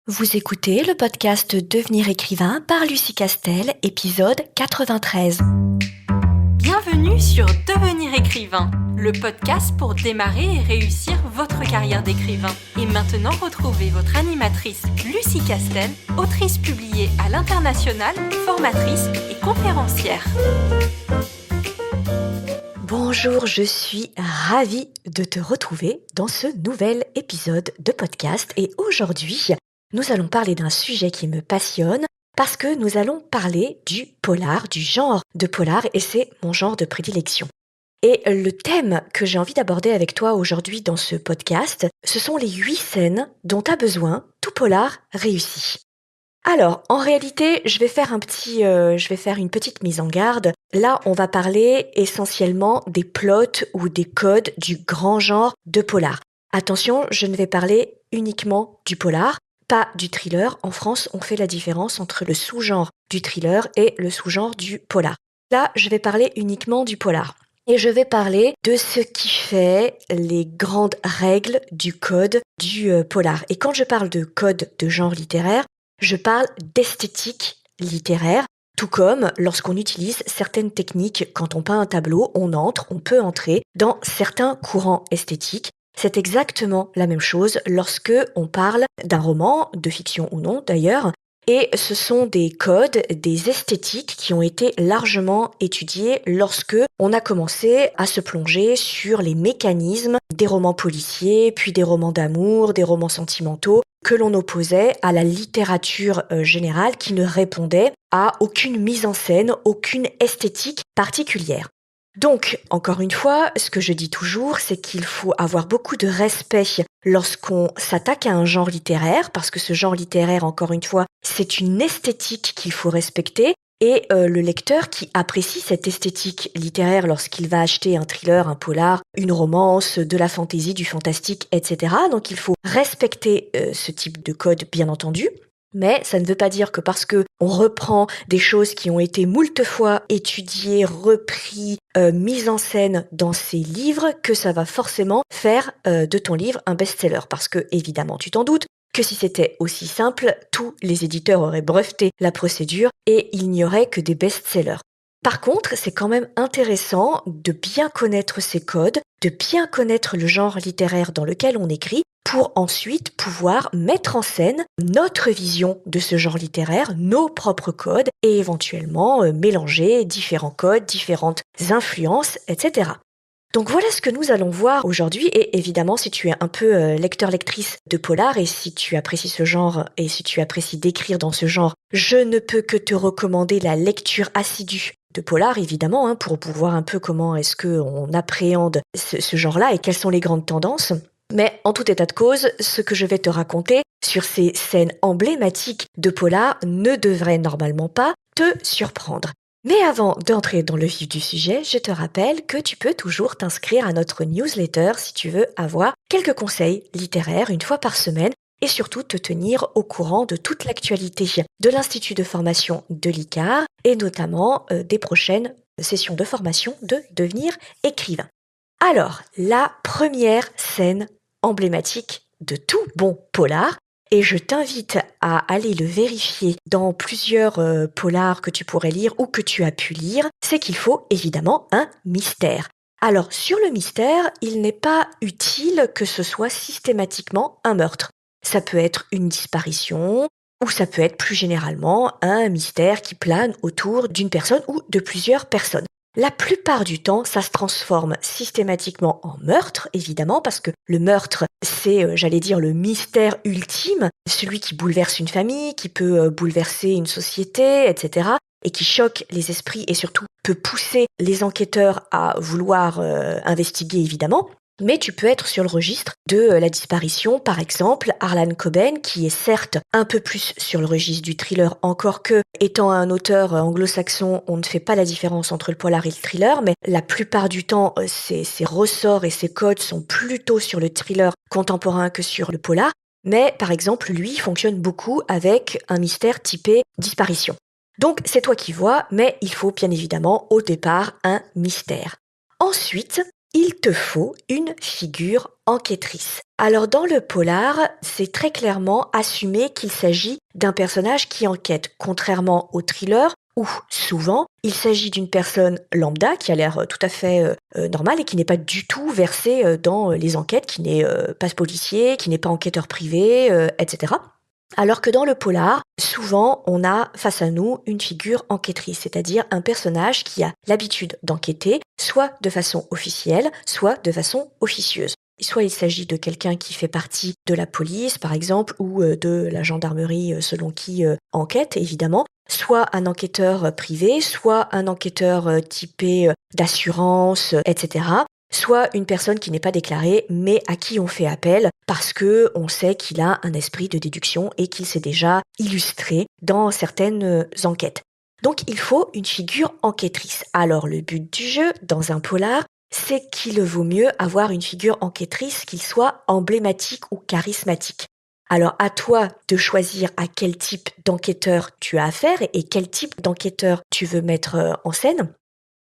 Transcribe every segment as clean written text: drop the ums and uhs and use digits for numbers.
Vous écoutez le podcast Devenir écrivain par Lucie Castel, épisode 93. Bienvenue sur Devenir écrivain, le podcast pour démarrer et réussir votre carrière d'écrivain. Et maintenant, retrouvez votre animatrice Lucie Castel, autrice publiée à l'international, formatrice et conférencière. Bonjour, je suis ravie de te retrouver dans ce nouvel épisode de podcast et aujourd'hui, nous allons parler d'un sujet qui me passionne parce que nous allons parler du polar, du genre de polar et c'est mon genre de prédilection. Et le thème que j'ai envie d'aborder avec toi aujourd'hui dans ce podcast, ce sont les 8 scènes dont a besoin tout polar réussi. Alors, en réalité, je vais faire une petite mise en garde. Là, on va parler essentiellement des plots ou des codes du grand genre de polar. Attention, je ne vais parler uniquement du polar, pas du thriller. En France, on fait la différence entre le sous-genre du thriller et le sous-genre du polar. Là, je vais parler uniquement du polar. Et je vais parler de ce qui fait les grandes règles du code du polar. Et quand je parle de code de genre littéraire, je parle d'esthétique littéraire, tout comme lorsqu'on utilise certaines techniques, quand on peint un tableau, on peut entrer dans certains courants esthétiques. C'est exactement la même chose lorsque on parle d'un roman, de fiction ou non d'ailleurs, et ce sont des codes, des esthétiques qui ont été largement étudiés lorsque on a commencé à se plonger sur les mécanismes des romans policiers, puis des romans d'amour, des romans sentimentaux, que l'on opposait à la littérature générale qui ne répondait à aucune mise en scène, aucune esthétique particulière. Donc, encore une fois, ce que je dis toujours, c'est qu'il faut avoir beaucoup de respect lorsqu'on s'attaque à un genre littéraire, parce que ce genre littéraire, encore une fois, c'est une esthétique qu'il faut respecter, et le lecteur qui apprécie cette esthétique littéraire lorsqu'il va acheter un thriller, un polar, une romance, de la fantaisie, du fantastique, etc. Donc il faut respecter ce type de code, bien entendu. Mais ça ne veut pas dire que parce que on reprend des choses qui ont été moult fois étudiées, repris, mises en scène dans ces livres, que ça va forcément faire de ton livre un best-seller. Parce que, évidemment, tu t'en doutes, que si c'était aussi simple, tous les éditeurs auraient breveté la procédure et il n'y aurait que des best-sellers. Par contre, c'est quand même intéressant de bien connaître ces codes, de bien connaître le genre littéraire dans lequel on écrit, pour ensuite pouvoir mettre en scène notre vision de ce genre littéraire, nos propres codes, et éventuellement mélanger différents codes, différentes influences, etc. Donc voilà ce que nous allons voir aujourd'hui et évidemment si tu es un peu lecteur-lectrice de polar et si tu apprécies ce genre et si tu apprécies d'écrire dans ce genre, je ne peux que te recommander la lecture assidue de polar évidemment pour voir un peu comment est-ce qu'on appréhende ce genre-là et quelles sont les grandes tendances. Mais en tout état de cause, ce que je vais te raconter sur ces scènes emblématiques de polar ne devrait normalement pas te surprendre. Mais avant d'entrer dans le vif du sujet, je te rappelle que tu peux toujours t'inscrire à notre newsletter si tu veux avoir quelques conseils littéraires une fois par semaine et surtout te tenir au courant de toute l'actualité de l'Institut de formation de l'ICAR et notamment des prochaines sessions de formation de devenir écrivain. Alors, la première scène emblématique de tout bon polar, et je t'invite à aller le vérifier dans plusieurs polars que tu pourrais lire ou que tu as pu lire, c'est qu'il faut évidemment un mystère. Alors sur le mystère, il n'est pas utile que ce soit systématiquement un meurtre. Ça peut être une disparition ou ça peut être plus généralement un mystère qui plane autour d'une personne ou de plusieurs personnes. La plupart du temps, ça se transforme systématiquement en meurtre, évidemment, parce que le meurtre, c'est, le mystère ultime, celui qui bouleverse une famille, qui peut bouleverser une société, etc., et qui choque les esprits et surtout peut pousser les enquêteurs à vouloir investiguer, évidemment. Mais tu peux être sur le registre de la disparition, par exemple, Harlan Coben, qui est certes un peu plus sur le registre du thriller, encore que, étant un auteur anglo-saxon, on ne fait pas la différence entre le polar et le thriller, mais la plupart du temps, ses ressorts et ses codes sont plutôt sur le thriller contemporain que sur le polar. Mais, par exemple, lui fonctionne beaucoup avec un mystère typé disparition. Donc, c'est toi qui vois, mais il faut bien évidemment, au départ, un mystère. Ensuite, il te faut une figure enquêtrice. Alors dans le polar, c'est très clairement assumé qu'il s'agit d'un personnage qui enquête, contrairement au thriller où souvent il s'agit d'une personne lambda qui a l'air tout à fait normale et qui n'est pas du tout versée dans les enquêtes, qui n'est pas policier, qui n'est pas enquêteur privé, etc. Alors que dans le polar, souvent, on a face à nous une figure enquêtrice, c'est-à-dire un personnage qui a l'habitude d'enquêter, soit de façon officielle, soit de façon officieuse. Soit il s'agit de quelqu'un qui fait partie de la police, par exemple, ou de la gendarmerie, selon qui enquête, évidemment, soit un enquêteur privé, soit un enquêteur typé d'assurance, etc. Soit une personne qui n'est pas déclarée, mais à qui on fait appel parce que on sait qu'il a un esprit de déduction et qu'il s'est déjà illustré dans certaines enquêtes. Donc il faut une figure enquêtrice. Alors le but du jeu, dans un polar, c'est qu'il vaut mieux avoir une figure enquêtrice qui soit emblématique ou charismatique. Alors à toi de choisir à quel type d'enquêteur tu as affaire et quel type d'enquêteur tu veux mettre en scène.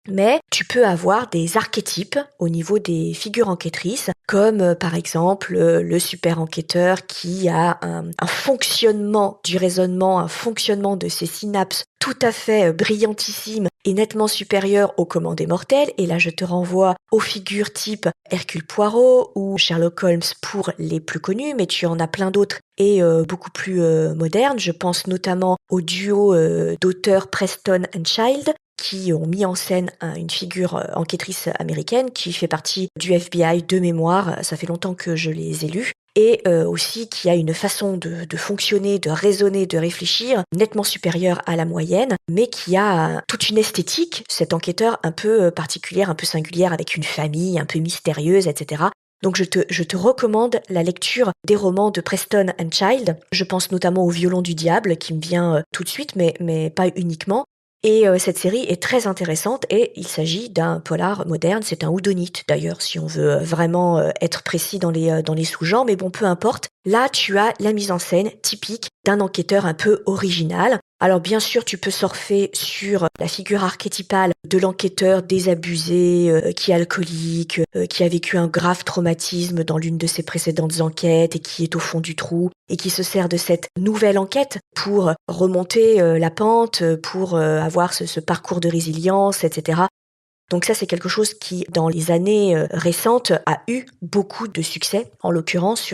Mais tu peux avoir des archétypes au niveau des figures enquêtrices, comme par exemple le super enquêteur qui a un fonctionnement du raisonnement, un fonctionnement de ses synapses tout à fait brillantissime et nettement supérieur au commun des mortels. Et là, je te renvoie aux figures type Hercule Poirot ou Sherlock Holmes pour les plus connus, mais tu en as plein d'autres et beaucoup plus modernes. Je pense notamment au duo d'auteurs Preston and Child, qui ont mis en scène une figure enquêtrice américaine qui fait partie du FBI de mémoire, ça fait longtemps que je les ai lus, et aussi qui a une façon de fonctionner, de raisonner, de réfléchir nettement supérieure à la moyenne, mais qui a toute une esthétique, cet enquêteur un peu particulière, un peu singulière, avec une famille un peu mystérieuse, etc. Donc je te recommande la lecture des romans de Preston and Child. Je pense notamment au Violon du diable qui me vient tout de suite, mais pas uniquement. Et cette série est très intéressante et il s'agit d'un polar moderne, c'est un houdonite d'ailleurs si on veut vraiment être précis dans les sous-genres, mais bon peu importe. Là tu as la mise en scène typique d'un enquêteur un peu original. Alors bien sûr tu peux surfer sur la figure archétypale de l'enquêteur désabusé, qui est alcoolique, qui a vécu un grave traumatisme dans l'une de ses précédentes enquêtes et qui est au fond du trou et qui se sert de cette nouvelle enquête pour remonter la pente, pour avoir ce parcours de résilience, etc. Donc ça, c'est quelque chose qui, dans les années récentes, a eu beaucoup de succès, en l'occurrence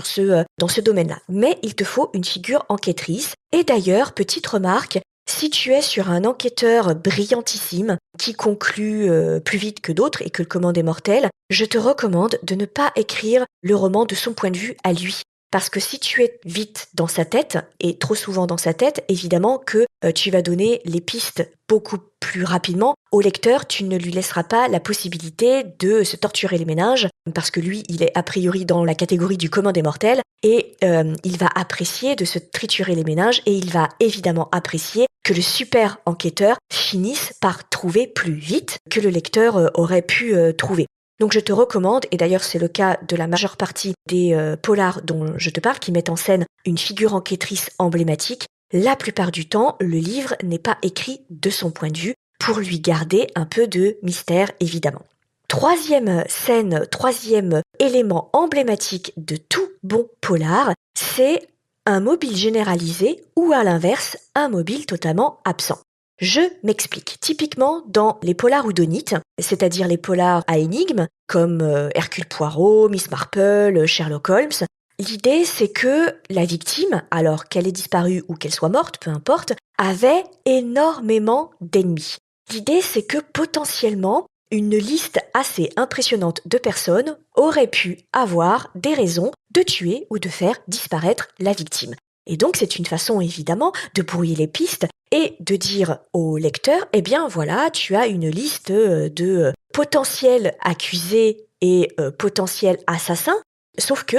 dans ce domaine-là. Mais il te faut une figure enquêtrice. Et d'ailleurs, petite remarque, si tu es sur un enquêteur brillantissime qui conclut plus vite que d'autres et que le commun des mortels, je te recommande de ne pas écrire le roman de son point de vue à lui. Parce que si tu es vite dans sa tête, et trop souvent dans sa tête, évidemment que tu vas donner les pistes beaucoup plus rapidement au lecteur, tu ne lui laisseras pas la possibilité de se torturer les méninges, parce que lui, il est a priori dans la catégorie du commun des mortels, et il va apprécier de se triturer les méninges, et il va évidemment apprécier que le super enquêteur finisse par trouver plus vite que le lecteur aurait pu trouver. Donc je te recommande, et d'ailleurs c'est le cas de la majeure partie des polars dont je te parle, qui mettent en scène une figure enquêtrice emblématique, la plupart du temps, le livre n'est pas écrit de son point de vue pour lui garder un peu de mystère, évidemment. Troisième scène, troisième élément emblématique de tout bon polar, c'est un mobile généralisé ou à l'inverse, un mobile totalement absent. Je m'explique. Typiquement, dans les polars houdonites, c'est-à-dire les polars à énigmes, comme Hercule Poirot, Miss Marple, Sherlock Holmes, l'idée c'est que la victime, alors qu'elle ait disparu ou qu'elle soit morte, peu importe, avait énormément d'ennemis. L'idée c'est que potentiellement, une liste assez impressionnante de personnes aurait pu avoir des raisons de tuer ou de faire disparaître la victime. Et donc c'est une façon évidemment de brouiller les pistes et de dire au lecteur, eh bien voilà, tu as une liste de potentiels accusés et potentiels assassins, sauf que,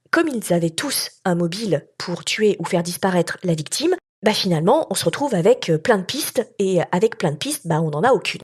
comme ils avaient tous un mobile pour tuer ou faire disparaître la victime, bah finalement on se retrouve avec plein de pistes, et avec plein de pistes, bah on n'en a aucune.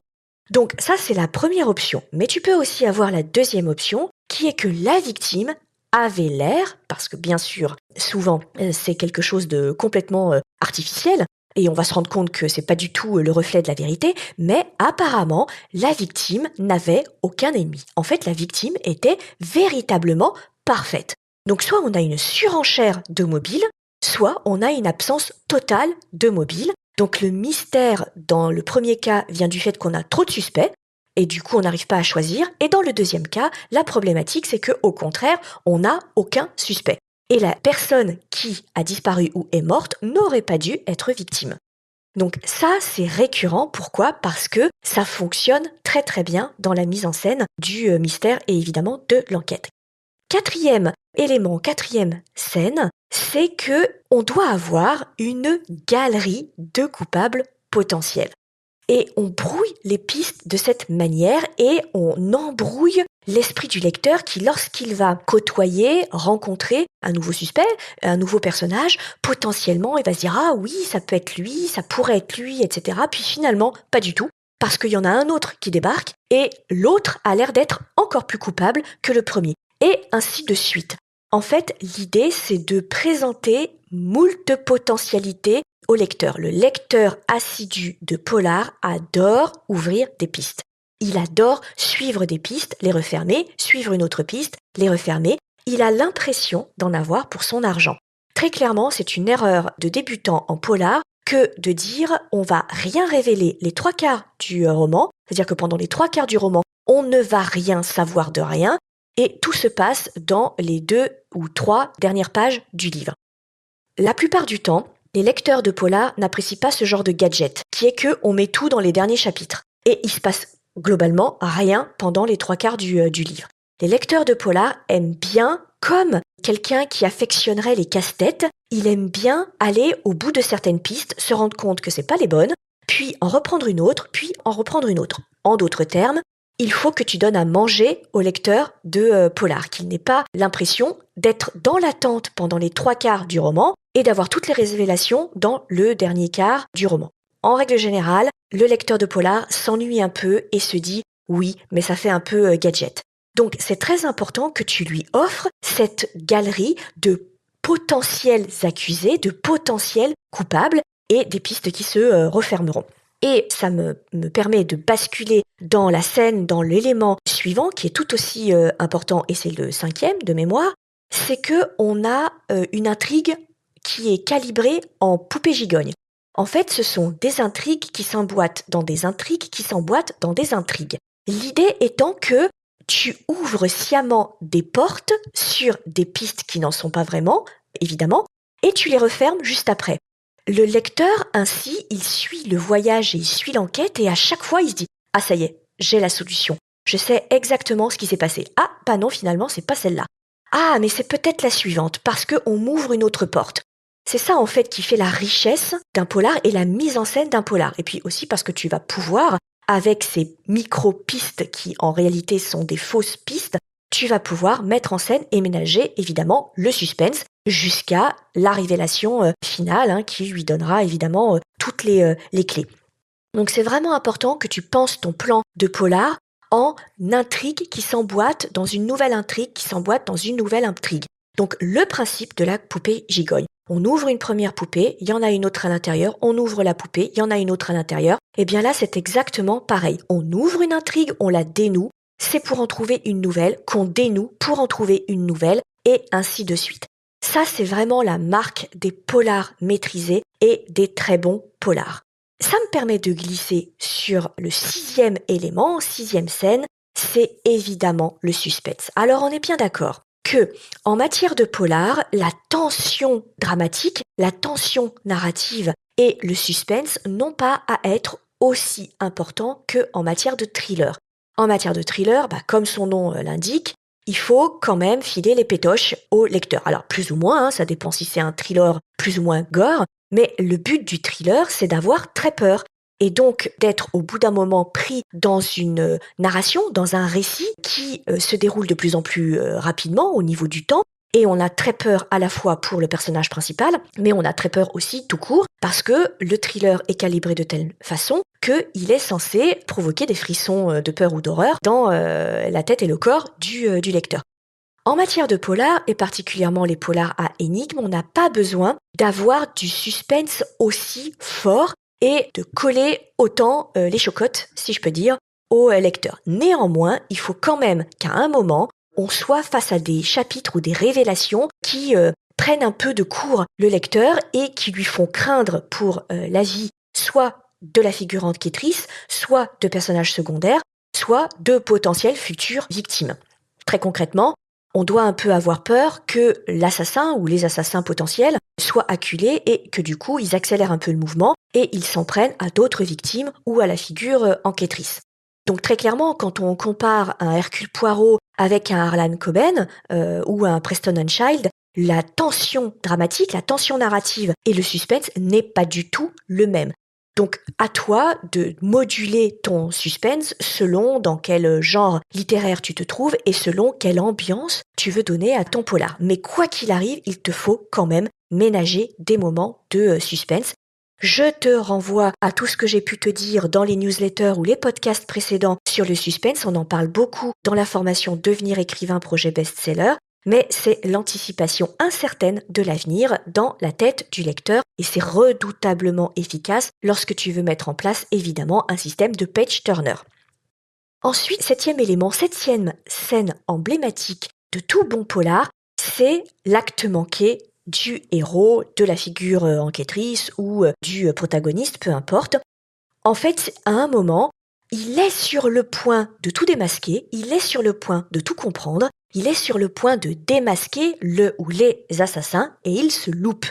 Donc ça c'est la première option, mais tu peux aussi avoir la deuxième option, qui est que la victime avait l'air, parce que bien sûr, souvent, c'est quelque chose de complètement artificiel, et on va se rendre compte que c'est pas du tout le reflet de la vérité, mais apparemment, la victime n'avait aucun ennemi. En fait, la victime était véritablement parfaite. Donc soit on a une surenchère de mobiles, soit on a une absence totale de mobiles. Donc le mystère dans le premier cas vient du fait qu'on a trop de suspects, et du coup on n'arrive pas à choisir. Et dans le deuxième cas, la problématique c'est qu'au contraire, on n'a aucun suspect. Et la personne qui a disparu ou est morte n'aurait pas dû être victime. Donc ça, c'est récurrent. Pourquoi ? Parce que ça fonctionne très très bien dans la mise en scène du mystère et évidemment de l'enquête. Quatrième élément, quatrième scène, c'est que on doit avoir une galerie de coupables potentiels. Et on brouille les pistes de cette manière et on embrouille l'esprit du lecteur qui, lorsqu'il va côtoyer, rencontrer un nouveau suspect, un nouveau personnage, potentiellement, il va se dire « Ah oui, ça peut être lui, ça pourrait être lui, etc. » Puis finalement, pas du tout, parce qu'il y en a un autre qui débarque et l'autre a l'air d'être encore plus coupable que le premier. Et ainsi de suite. En fait, l'idée, c'est de présenter moult potentialités au lecteur. Le lecteur assidu de polar adore ouvrir des pistes. Il adore suivre des pistes, les refermer, suivre une autre piste, les refermer. Il a l'impression d'en avoir pour son argent. Très clairement, c'est une erreur de débutant en polar que de dire on va rien révéler les 3/4 du roman, c'est-à-dire que pendant les 3/4 du roman, on ne va rien savoir de rien, et tout se passe dans les 2 ou 3 dernières pages du livre. La plupart du temps, les lecteurs de polar n'apprécient pas ce genre de gadget, qui est que on met tout dans les derniers chapitres. Et il se passe globalement rien pendant les 3/4 du livre. Les lecteurs de polar aiment bien, comme quelqu'un qui affectionnerait les casse-têtes, il aime bien aller au bout de certaines pistes, se rendre compte que c'est pas les bonnes, puis en reprendre une autre, puis en reprendre une autre. En d'autres termes, il faut que tu donnes à manger au lecteur de polar, qu'il n'ait pas l'impression d'être dans l'attente pendant les 3/4 du roman et d'avoir toutes les révélations dans le dernier quart du roman. En règle générale, le lecteur de polar s'ennuie un peu et se dit « oui, mais ça fait un peu gadget ». Donc c'est très important que tu lui offres cette galerie de potentiels accusés, de potentiels coupables et des pistes qui se refermeront. Et ça me permet de basculer dans la scène, dans l'élément suivant, qui est tout aussi important, et c'est le 5e de mémoire, c'est que on a une intrigue qui est calibrée en poupée gigogne. En fait, ce sont des intrigues qui s'emboîtent dans des intrigues qui s'emboîtent dans des intrigues. L'idée étant que tu ouvres sciemment des portes sur des pistes qui n'en sont pas vraiment, évidemment, et tu les refermes juste après. Le lecteur, ainsi, il suit le voyage et il suit l'enquête et à chaque fois, il se dit « Ah, ça y est, j'ai la solution. Je sais exactement ce qui s'est passé. Ah, bah non, finalement, c'est pas celle-là. Ah, mais c'est peut-être la suivante parce qu'on m'ouvre une autre porte. » C'est ça, en fait, qui fait la richesse d'un polar et la mise en scène d'un polar. Et puis aussi parce que tu vas pouvoir, avec ces micro-pistes qui, en réalité, sont des fausses pistes, tu vas pouvoir mettre en scène et ménager, évidemment, le suspense jusqu'à la révélation finale qui lui donnera, évidemment, toutes les clés. Donc, c'est vraiment important que tu penses ton plan de polar en intrigue qui s'emboîte dans une nouvelle intrigue qui s'emboîte dans une nouvelle intrigue. Donc, le principe de la poupée gigogne. On ouvre une première poupée, il y en a une autre à l'intérieur, on ouvre la poupée, il y en a une autre à l'intérieur. Et bien là, c'est exactement pareil. On ouvre une intrigue, on la dénoue, c'est pour en trouver une nouvelle, qu'on dénoue pour en trouver une nouvelle, et ainsi de suite. Ça, c'est vraiment la marque des polars maîtrisés et des très bons polars. Ça me permet de glisser sur le 6e élément, 6e scène, c'est évidemment le suspense. Alors, on est bien d'accord que, en matière de polar, la tension dramatique, la tension narrative et le suspense n'ont pas à être aussi importants qu'en matière de thriller. En matière de thriller, comme son nom l'indique, il faut quand même filer les pétoches au lecteur. Alors plus ou moins, ça dépend si c'est un thriller plus ou moins gore, mais le but du thriller, c'est d'avoir très peur. Et donc d'être au bout d'un moment pris dans une narration, dans un récit qui se déroule de plus en plus rapidement au niveau du temps. Et on a très peur à la fois pour le personnage principal, mais on a très peur aussi tout court, parce que le thriller est calibré de telle façon qu'il est censé provoquer des frissons de peur ou d'horreur dans la tête et le corps du lecteur. En matière de polar, et particulièrement les polars à énigmes, on n'a pas besoin d'avoir du suspense aussi fort et de coller autant les chocottes, si je peux dire, au lecteur. Néanmoins, il faut quand même qu'à un moment, on soit face à des chapitres ou des révélations qui prennent un peu de court le lecteur et qui lui font craindre pour la vie soit de la figure enquêtrice, soit de personnages secondaires, soit de potentielles futures victimes. Très concrètement, on doit un peu avoir peur que l'assassin ou les assassins potentiels soient acculés et que du coup ils accélèrent un peu le mouvement et ils s'en prennent à d'autres victimes ou à la figure enquêtrice. Donc très clairement, quand on compare un Hercule Poirot avec un Harlan Coben ou un Preston and Child, la tension dramatique, la tension narrative et le suspense n'est pas du tout le même. Donc à toi de moduler ton suspense selon dans quel genre littéraire tu te trouves et selon quelle ambiance tu veux donner à ton polar. Mais quoi qu'il arrive, il te faut quand même ménager des moments de suspense. Je te renvoie à tout ce que j'ai pu te dire dans les newsletters ou les podcasts précédents sur le suspense. On en parle beaucoup dans la formation Devenir écrivain projet best-seller. Mais c'est l'anticipation incertaine de l'avenir dans la tête du lecteur et c'est redoutablement efficace lorsque tu veux mettre en place évidemment un système de page turner. Ensuite, septième scène emblématique de tout bon polar, c'est l'acte manqué du héros, de la figure enquêtrice ou du protagoniste, peu importe. En fait, à un moment, il est sur le point de tout démasquer, il est sur le point de tout comprendre, il est sur le point de démasquer le ou les assassins et il se loupe.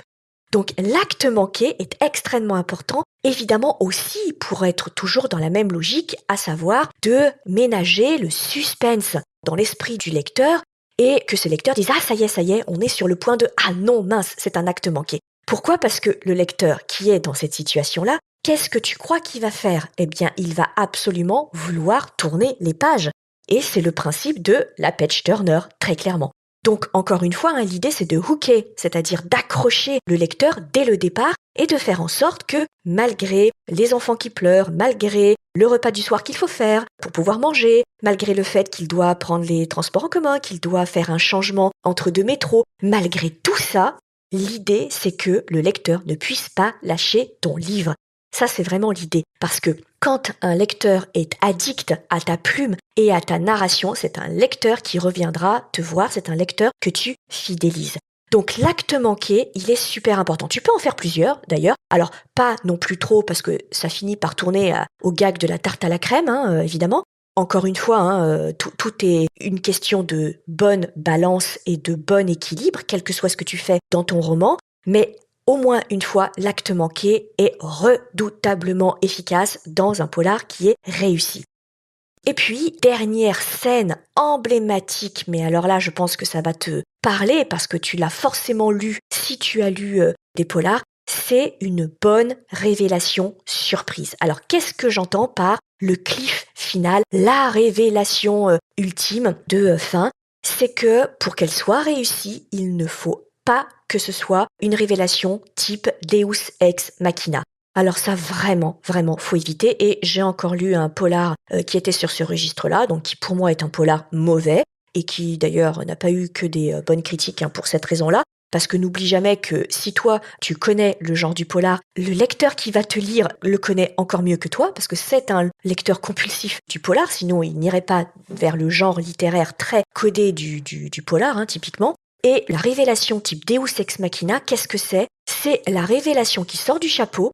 Donc l'acte manqué est extrêmement important, évidemment aussi pour être toujours dans la même logique, à savoir de ménager le suspense dans l'esprit du lecteur et que ce lecteur dise « Ah ça y est, on est sur le point de « Ah non, mince, c'est un acte manqué ». Pourquoi ? Parce que le lecteur qui est dans cette situation-là, qu'est-ce que tu crois qu'il va faire ? Eh bien, il va absolument vouloir tourner les pages. Et c'est le principe de la page turner, très clairement. Donc, encore une fois, l'idée c'est de hooker, c'est-à-dire d'accrocher le lecteur dès le départ et de faire en sorte que, malgré les enfants qui pleurent, malgré le repas du soir qu'il faut faire pour pouvoir manger, malgré le fait qu'il doit prendre les transports en commun, qu'il doit faire un changement entre deux métros, malgré tout ça, l'idée c'est que le lecteur ne puisse pas lâcher ton livre. Ça, c'est vraiment l'idée. Parce que quand un lecteur est addict à ta plume et à ta narration, c'est un lecteur qui reviendra te voir, c'est un lecteur que tu fidélises. Donc l'acte manqué, il est super important. Tu peux en faire plusieurs, d'ailleurs. Alors, pas non plus trop, parce que ça finit par tourner au gag de la tarte à la crème, évidemment. Encore une fois, tout est une question de bonne balance et de bon équilibre, quel que soit ce que tu fais dans ton roman. Mais au moins une fois, l'acte manqué est redoutablement efficace dans un polar qui est réussi. Et puis, dernière scène emblématique, mais alors là, je pense que ça va te parler parce que tu l'as forcément lu si tu as lu des polars, c'est une bonne révélation surprise. Alors, qu'est-ce que j'entends par le cliff final, la révélation ultime de fin ? C'est que pour qu'elle soit réussie, il ne faut pas que ce soit une révélation type Deus Ex Machina. Alors ça, vraiment, faut éviter. Et j'ai encore lu un polar qui était sur ce registre-là, donc qui pour moi est un polar mauvais, et qui d'ailleurs n'a pas eu que des bonnes critiques pour cette raison-là. Parce que n'oublie jamais que si toi, tu connais le genre du polar, le lecteur qui va te lire le connaît encore mieux que toi, parce que c'est un lecteur compulsif du polar, sinon il n'irait pas vers le genre littéraire très codé du polar, typiquement. Et la révélation type Deus Ex Machina, qu'est-ce que c'est ? C'est la révélation qui sort du chapeau,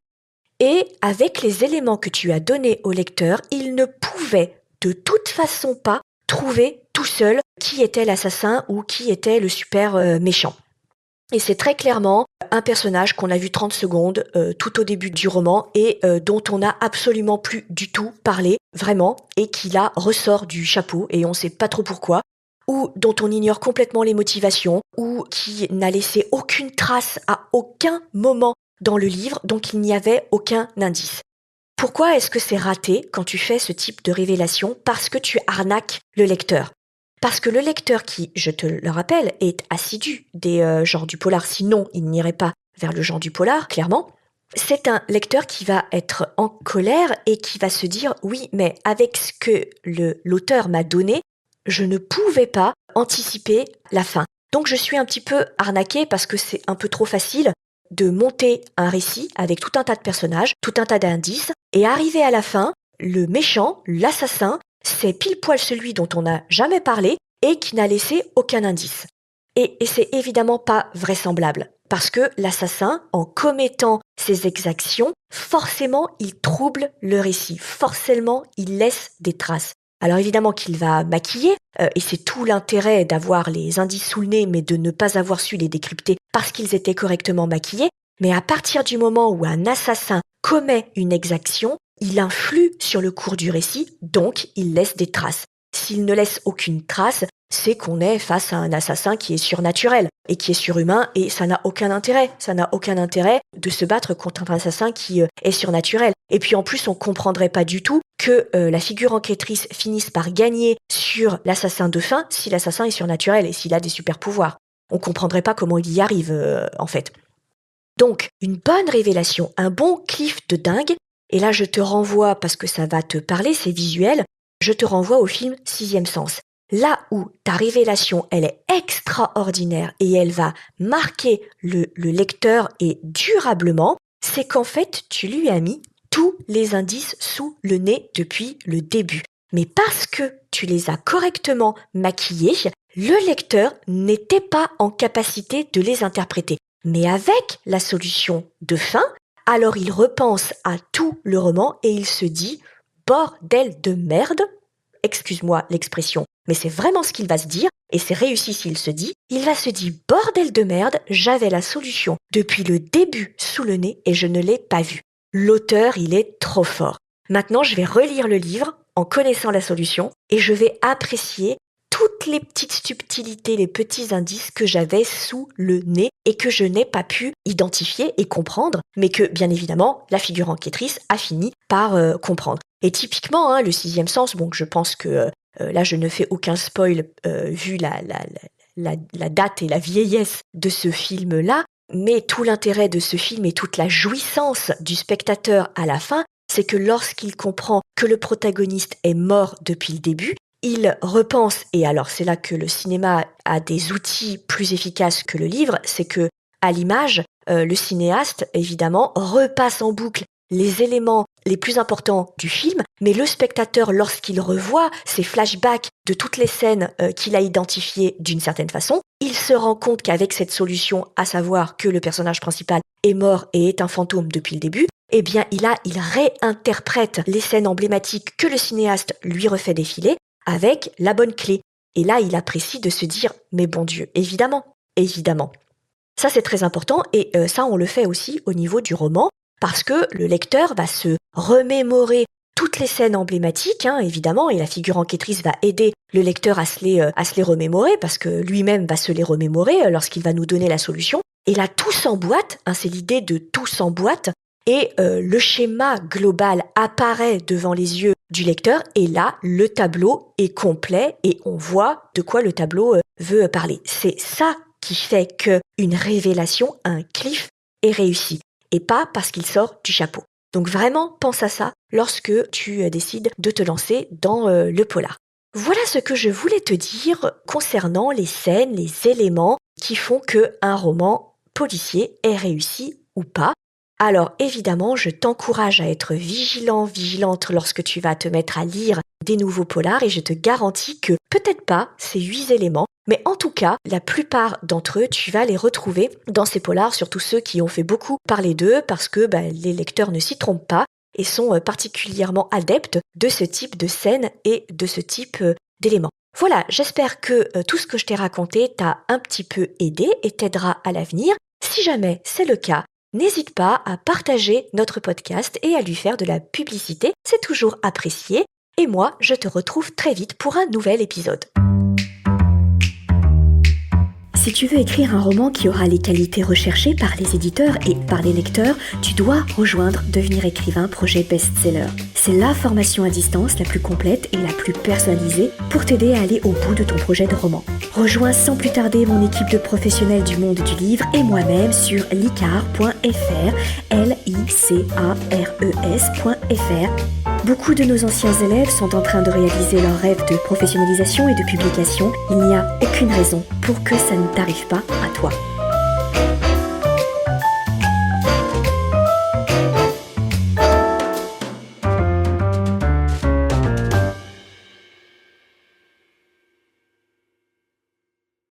et avec les éléments que tu as donnés au lecteur, il ne pouvait de toute façon pas trouver tout seul qui était l'assassin ou qui était le super méchant. Et c'est très clairement un personnage qu'on a vu 30 secondes tout au début du roman et dont on n'a absolument plus du tout parlé, vraiment, et qui là ressort du chapeau et on ne sait pas trop pourquoi, ou dont on ignore complètement les motivations, ou qui n'a laissé aucune trace à aucun moment dans le livre, donc il n'y avait aucun indice. Pourquoi est-ce que c'est raté quand tu fais ce type de révélation ? Parce que tu arnaques le lecteur. Parce que le lecteur qui, je te le rappelle, est assidu des genres du polar, sinon il n'irait pas vers le genre du polar, clairement, c'est un lecteur qui va être en colère et qui va se dire « Oui, mais avec ce que l'auteur m'a donné, je ne pouvais pas anticiper la fin. Donc je suis un petit peu arnaquée parce que c'est un peu trop facile de monter un récit avec tout un tas de personnages, tout un tas d'indices, et arriver à la fin, le méchant, l'assassin, c'est pile poil celui dont on n'a jamais parlé et qui n'a laissé aucun indice. Et c'est évidemment pas vraisemblable, parce que l'assassin, en commettant ses exactions, forcément il trouble le récit, forcément il laisse des traces. Alors évidemment qu'il va maquiller, et c'est tout l'intérêt d'avoir les indices sous le nez, mais de ne pas avoir su les décrypter parce qu'ils étaient correctement maquillés, mais à partir du moment où un assassin commet une exaction, il influe sur le cours du récit, donc il laisse des traces. S'il ne laisse aucune trace, c'est qu'on est face à un assassin qui est surnaturel et qui est surhumain, et ça n'a aucun intérêt. Ça n'a aucun intérêt de se battre contre un assassin qui est surnaturel. Et puis en plus, on comprendrait pas du tout que la figure enquêtrice finisse par gagner sur l'assassin de fin si l'assassin est surnaturel et s'il a des super pouvoirs. On comprendrait pas comment il y arrive, en fait. Donc, une bonne révélation, un bon cliff de dingue, et là je te renvoie, parce que ça va te parler, c'est visuel, je te renvoie au film Sixième Sens. Là où ta révélation, elle est extraordinaire et elle va marquer le lecteur et durablement, c'est qu'en fait, tu lui as mis tous les indices sous le nez depuis le début. Mais parce que tu les as correctement maquillés, le lecteur n'était pas en capacité de les interpréter. Mais avec la solution de fin, alors il repense à tout le roman et il se dit « bordel de merde », excuse-moi l'expression, mais c'est vraiment ce qu'il va se dire, et c'est réussi s'il se dit, il va se dire « bordel de merde, j'avais la solution depuis le début sous le nez et je ne l'ai pas vue. L'auteur, il est trop fort. Maintenant, je vais relire le livre en connaissant la solution et je vais apprécier toutes les petites subtilités, les petits indices que j'avais sous le nez et que je n'ai pas pu identifier et comprendre, mais que, bien évidemment, la figure enquêtrice a fini par comprendre. Et typiquement, le sixième sens, bon, je pense que là, je ne fais aucun spoil vu la date et la vieillesse de ce film-là, mais tout l'intérêt de ce film et toute la jouissance du spectateur à la fin, c'est que lorsqu'il comprend que le protagoniste est mort depuis le début, il repense, et alors c'est là que le cinéma a des outils plus efficaces que le livre, c'est que à l'image, le cinéaste, évidemment, repasse en boucle les éléments les plus importants du film, mais le spectateur, lorsqu'il revoit ces flashbacks de toutes les scènes qu'il a identifiées d'une certaine façon, il se rend compte qu'avec cette solution, à savoir que le personnage principal est mort et est un fantôme depuis le début, eh bien il réinterprète les scènes emblématiques que le cinéaste lui refait défiler avec la bonne clé. Et là, il apprécie de se dire « mais bon Dieu, évidemment, évidemment ». Ça, c'est très important, et ça, on le fait aussi au niveau du roman, parce que le lecteur va se remémorer toutes les scènes emblématiques, évidemment, et la figure enquêtrice va aider le lecteur à se les remémorer, parce que lui-même va se les remémorer lorsqu'il va nous donner la solution. Et là, tout s'emboîte, c'est l'idée de tout s'emboîte, et le schéma global apparaît devant les yeux du lecteur, et là, le tableau est complet, et on voit de quoi le tableau veut parler. C'est ça qui fait qu'une révélation, un cliff, est réussi, et pas parce qu'il sort du chapeau. Donc vraiment, pense à ça lorsque tu décides de te lancer dans le polar. Voilà ce que je voulais te dire concernant les scènes, les éléments qui font qu'un roman policier est réussi ou pas. Alors évidemment, je t'encourage à être vigilante lorsque tu vas te mettre à lire des nouveaux polars, et je te garantis que peut-être pas ces 8 éléments, mais en tout cas, la plupart d'entre eux, tu vas les retrouver dans ces polars, surtout ceux qui ont fait beaucoup parler d'eux, parce que les lecteurs ne s'y trompent pas et sont particulièrement adeptes de ce type de scène et de ce type d'éléments. Voilà, j'espère que tout ce que je t'ai raconté t'a un petit peu aidé et t'aidera à l'avenir. Si jamais c'est le cas, n'hésite pas à partager notre podcast et à lui faire de la publicité, c'est toujours apprécié. Et moi, je te retrouve très vite pour un nouvel épisode. Si tu veux écrire un roman qui aura les qualités recherchées par les éditeurs et par les lecteurs, tu dois rejoindre Devenir écrivain projet best-seller. C'est la formation à distance la plus complète et la plus personnalisée pour t'aider à aller au bout de ton projet de roman. Rejoins sans plus tarder mon équipe de professionnels du monde du livre et moi-même sur licares.fr, licares.fr. Beaucoup de nos anciens élèves sont en train de réaliser leur rêve de professionnalisation et de publication. Il n'y a aucune raison pour que ça ne t'arrive pas à toi.